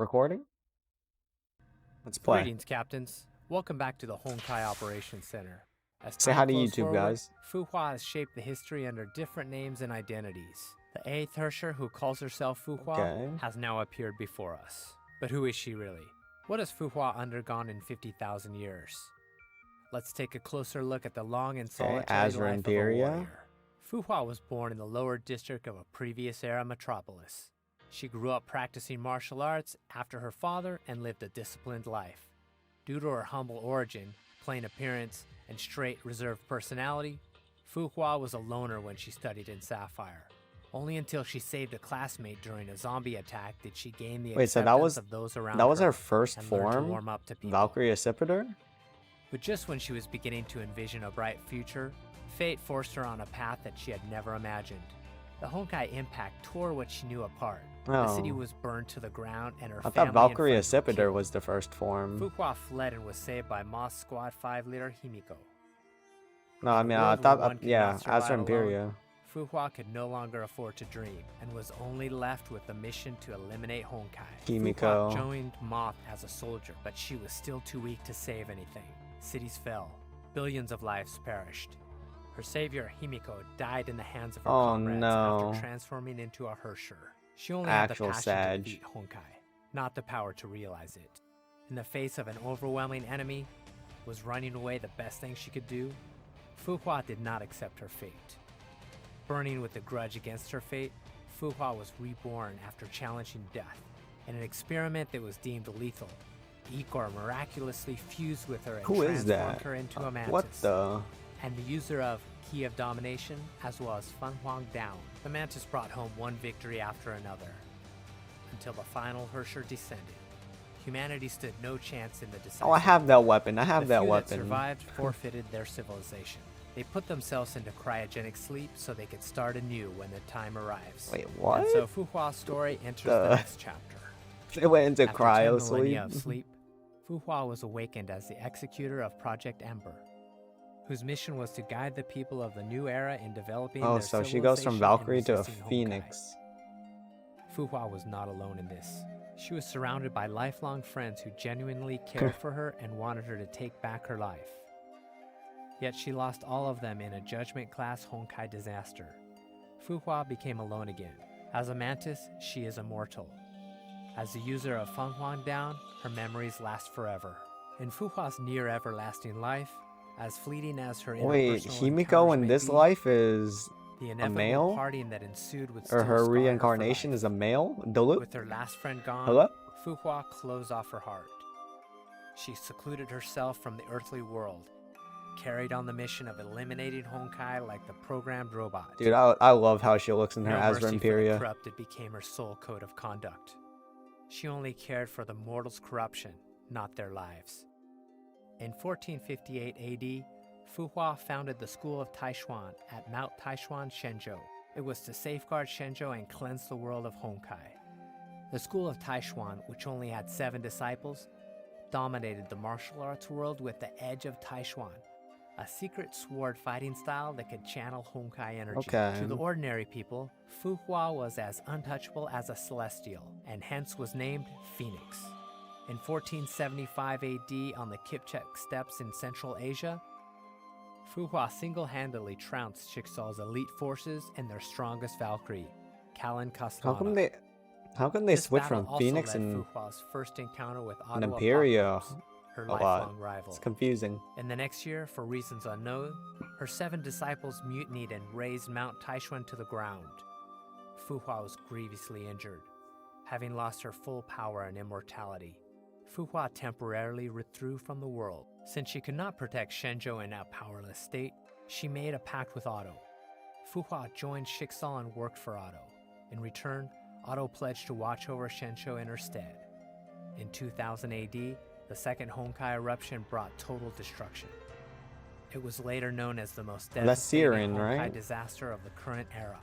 recording? Let's play. Greetings, Captains. Welcome back to the Honkai Operations Center. As Say time hi to flows YouTube, forward, guys. Fuhua has shaped the history under different names and identities. The 8th Herrscher, who calls herself Fuhua, Okay. has now appeared before us. But who is she really? What has Fuhua undergone in 50,000 years? Let's take a closer look at the long and solitary Azure life Imperia. of a warrior. Fuhua was born in the lower district of a previous era metropolis. She grew up practicing martial arts after her father and lived a disciplined life. Due to her humble origin, plain appearance, and straight, reserved personality, Fuhua was a loner when she studied in Sapphire. Only until she saved a classmate during a zombie attack did she gain the acceptance of those around her. That was her first and learn to form? warm up to people. Valkyrie Accipiter? But just when she was beginning to envision a bright future, fate forced her on a path that she had never imagined. The Honkai impact tore what she knew apart. The city was burned to the ground and her I family thought and Valkyrie friends were Accipiter killed. was the first form. Fuhua fled and was saved by Moss Squad 5 leader Himiko. No, I mean, I world where one thought, cannot yeah, survive Azure alone, Imperia. Fuhua could no longer afford to dream and was only left with the mission to eliminate Honkai. Himiko. Fuhua joined Moth as a soldier, but she was still too weak to save anything. Cities fell. Billions of lives perished. Her savior, Himiko, died in the hands of her comrades after transforming into a Herrscher. She only had the passion to defeat Honkai, not the power to realize it. In the face of an overwhelming enemy, was running away the best thing she could do? Fuhua did not accept her fate. Burning with a grudge against her fate, Fuhua was reborn after challenging death. In an experiment that was deemed lethal, Igor miraculously fused with her and transformed her into a mantis. What the? And the user of Key of Domination, as well as Fan Huang Down. The mantis brought home one victory after another, until the final Herrscher descended. Humanity stood no chance in the decisive. Oh, I have that weapon. I have that weapon. The few that survived forfeited their civilization. They put themselves into cryogenic sleep so they could start anew when the time arrives. Wait, what? And so Fuhua's story enters the next chapter. They went into After 10 cryo millennia sleep. of sleep, Fuhua was awakened as the executor of Project Ember, whose mission was to guide the people of the new era in developing their So she goes from civilization Valkyrie and to a resisting Honkai. phoenix. Fuhua was not alone in this. She was surrounded by lifelong friends who genuinely cared for her and wanted her to take back her life. Yet she lost all of them in a judgment-class Honkai disaster. Fuhua became alone again. As a mantis, she is immortal. As the user of Fan Huang Down, her memories last forever. In Fuhua's near-everlasting life, as fleeting as her Wait, interpersonal Himiko encounters in may this be, life is the a inevitable male? parting that ensued would Or still her scar for reincarnation life. is a male? Duluth? With her last friend gone, Hello? Fuhua closed off her heart. She secluded herself from the earthly world, carried on the mission of eliminating Honkai like the programmed robot. Dude, I love how she looks in her No Azure mercy for the Imperia. corrupted became her sole code of conduct. She only cared for the mortals' corruption, not their lives. In 1458 AD, Fuhua founded the School of Taishuan at Mount Taishuan, Shenzhou. It was to safeguard Shenzhou and cleanse the world of Honkai. The School of Taishuan, which only had 7 disciples, dominated the martial arts world with the Edge of Taishuan, a secret sword fighting style that could channel Honkai energy. To the ordinary people, Fuhua was as untouchable as a celestial, and hence was named Phoenix. In 1475 AD, on the Kipchak steppes in Central Asia, Fuhua single-handedly trounced Chicxul's elite forces and their strongest Valkyrie, Kalin Kastana. How come they switch from Phoenix and Fuhua's first encounter with an Imperia her a lot? lifelong rival. It's confusing. In the next year, for reasons unknown, her 7 disciples mutinied and razed Mount Taishuan to the ground. Fuhua was grievously injured, having lost her full power and immortality. Fuhua temporarily withdrew from the world. Since she could not protect Shenzhou in a powerless state, she made a pact with Otto. Fuhua joined Chicxul and worked for Otto. In return, Otto pledged to watch over Shenzhou in her stead. In 2000 AD, the second Honkai eruption brought total destruction. It was later known as the most devastating Honkai disaster of the current era.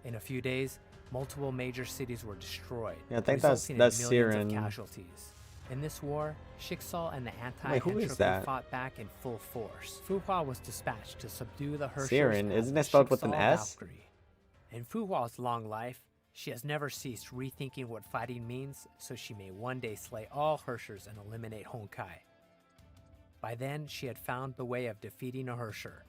In a few days, multiple major cities were destroyed, Yeah, I think resulting in that's millions Siren. of casualties. In this war, Chicxul and the anti-entropy fought back in full force. Fuhua was dispatched to subdue the Herrschers. Siren, isn't it spelled with an S? Valkyrie. In Fuhua's long life, She has never ceased rethinking what fighting means so she may one day slay all Hershers and eliminate Honkai. By then, she had found the way of defeating a Hersher.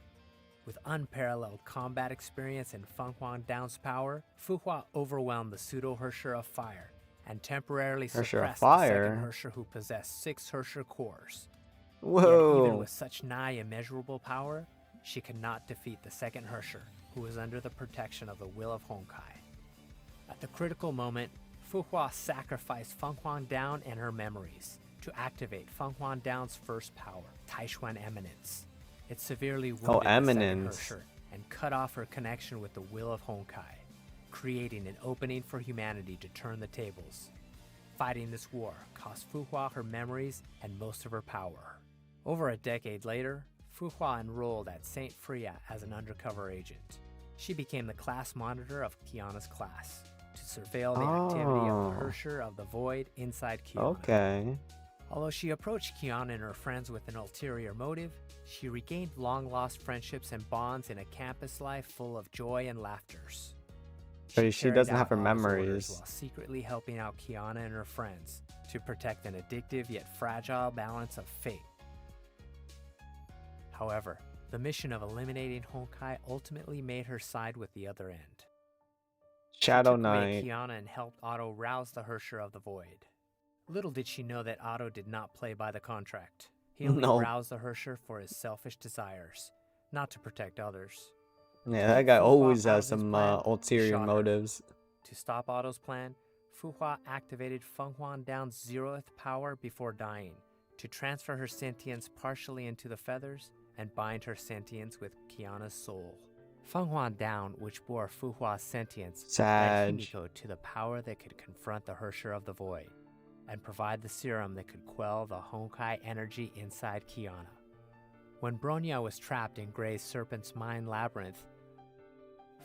With unparalleled combat experience and Feng Huang Down's power, Fu Hua overwhelmed the pseudo-Hersher of Fire and temporarily Hersher of suppressed the second Fire? Hersher who possessed 6 Hersher cores. Yet even Whoa. with such nigh immeasurable power, she could not defeat the second Hersher, who was under the protection of the will of Honkai. At the critical moment, Fu Hua sacrificed Feng Huang Down and her memories to activate Feng Huang Down's first power, Taishuan Eminence. It severely wounded the second Eminence. Hersher and cut off her connection with the will of Honkai, creating an opening for humanity to turn the tables. Fighting this war cost Fu Hua her memories and most of her power. Over a decade later, Fu Hua enrolled at St. Freya as an undercover agent. She became the class monitor of Kiana's class to surveil the activity of the Hersher of the Void inside Kiana. Okay. Although she approached Kiana and her friends with an ulterior motive, she regained long-lost friendships and bonds in a campus life full of joy and laughters. But she carried doesn't out have her Otto's orders memories. while secretly helping out Kiana and her friends to protect an addictive yet fragile balance of fate. However, the mission of eliminating Honkai ultimately made her side with the other end. Shadow She took away Knight. Kiana and helped Otto rouse the Hersher of the Void. Little did she know that Otto did not play by the contract. He only No. roused the Hersher for his selfish desires, not to protect others. Yeah, that guy always out has of his some plan, ulterior shot her. motives. To stop Otto's plan, Fu Hua activated Feng Huang Down's 0th power before dying, to transfer her sentience partially into the feathers and bind her sentience with Kiana's soul. Feng Huang Down, which bore Fu Hua's sentience, led Sag. Himiko to the power that could confront the Hersher of the Void, and provide the serum that could quell the Honkai energy inside Kiana. When Bronya was trapped in Grey's Serpent's Mind Labyrinth,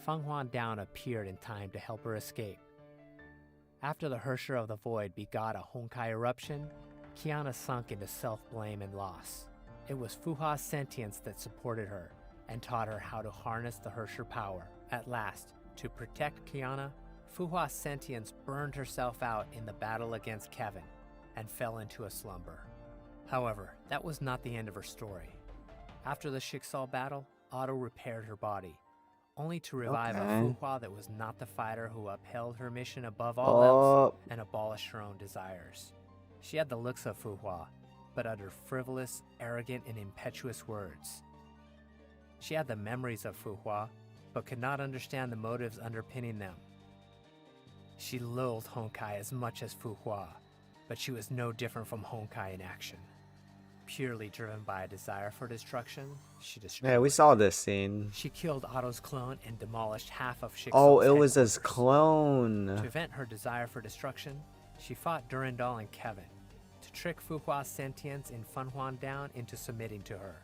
Feng Huang Down appeared in time to help her escape. After the Hersher of the Void begot a Honkai eruption, Kiana sunk into self-blame and loss. It was Fu Hua's sentience that supported her and taught her how to harness the Hersher power. At last, to protect Kiana, Fu Hua's sentience burned herself out in the battle against Kevin and fell into a slumber. However, that was not the end of her story. After the Schicksal battle, Otto repaired her body, only to revive a Fu Hua that was not the fighter who upheld her mission above all else and abolished her own desires. She had the looks of Fu Hua, but uttered frivolous, arrogant, and impetuous words. She had the memories of Fu Hua, but could not understand the motives underpinning them. She loathed Honkai as much as Fu Hua, but she was no different from Honkai in action. Purely driven by a desire for destruction, she destroyed. Yeah, we saw this scene. She killed Otto's clone and demolished half of Schicksal's Oh, it was his headquarters. clone. To vent her desire for destruction, she fought Durandal and Kevin, to trick Fu Hua's sentience in Feng Huang Down into submitting to her.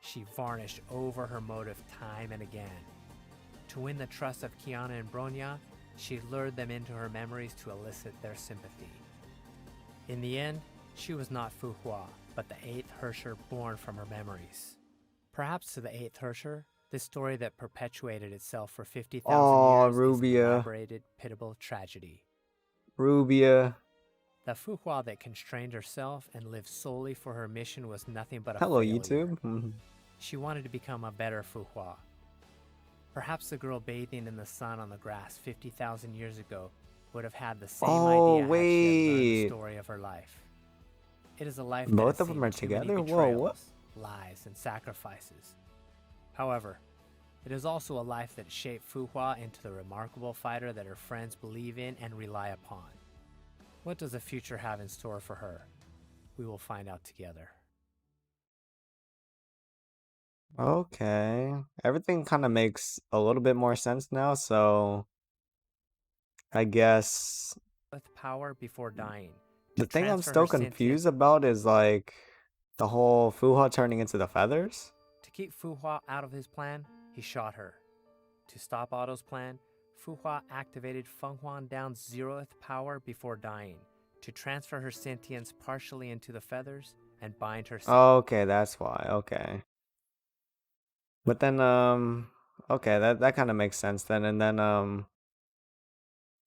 She varnished over her motive time and again. To win the trust of Kiana and Bronya, she lured them into her memories to elicit their sympathy. In the end, she was not Fu Hua, but the 8th Hersher born from her memories. Perhaps to the 8th Hersher, this story that perpetuated itself for 50,000 years is an Rubia. elaborated, pitiable tragedy. Rubia. The Fu Hua that constrained herself and lived solely for her mission was nothing but a Hello, failure. YouTube. She wanted to become a better Fu Hua. Perhaps the girl bathing in the sun on the grass 50,000 years ago would have had the same idea had she had learned the story of her life. It is a life that Both has of them seen are too many together? Whoa, what? betrayals, lies, and sacrifices. However, it is also a life that shaped Fu Hua into the remarkable fighter that her friends believe in and rely upon. What does the future have in store for her? We will find out together. Okay. Everything kind of makes a little bit more sense now, so I guess With power before dying. the to thing I'm transfer still her sentience- confused about is like the whole Fuha turning into the feathers. To keep Fu Hua out of his plan, he shot her. To stop Otto's plan, Fu Hua activated Feng Huang Down's 0th power before dying, to transfer her sentience partially into the feathers and bind her Okay, that's why. Okay. But then okay, that kind of makes sense then. And then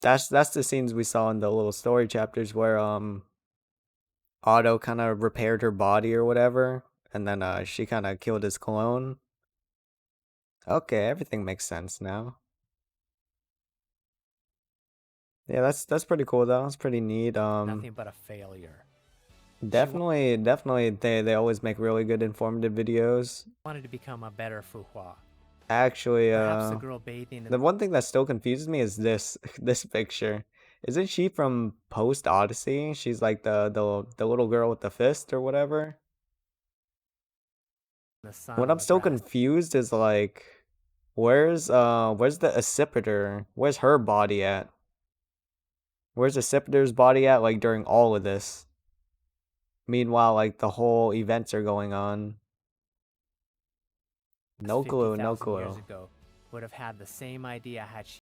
That's the scenes we saw in the little story chapters where Otto kind of repaired her body or whatever, and then she kind of killed his clone. Okay, everything makes sense now. Yeah, that's pretty cool though. It's pretty neat. Nothing but a failure. She Definitely they always make really good informative videos. wanted to become a better Fuhua. Actually, Perhaps the girl bathing in the one thing that still confuses me is this this picture. Isn't she from Post Odyssey? She's like the little girl with the fist or whatever. the sun What on I'm the still grass. confused is like where's the Accipiter? Where's her body at? Where's Accipiter's body at like during all of this? Meanwhile, like the whole events are going on. No clue, no 50,000 years clue. ago would have had the same idea had she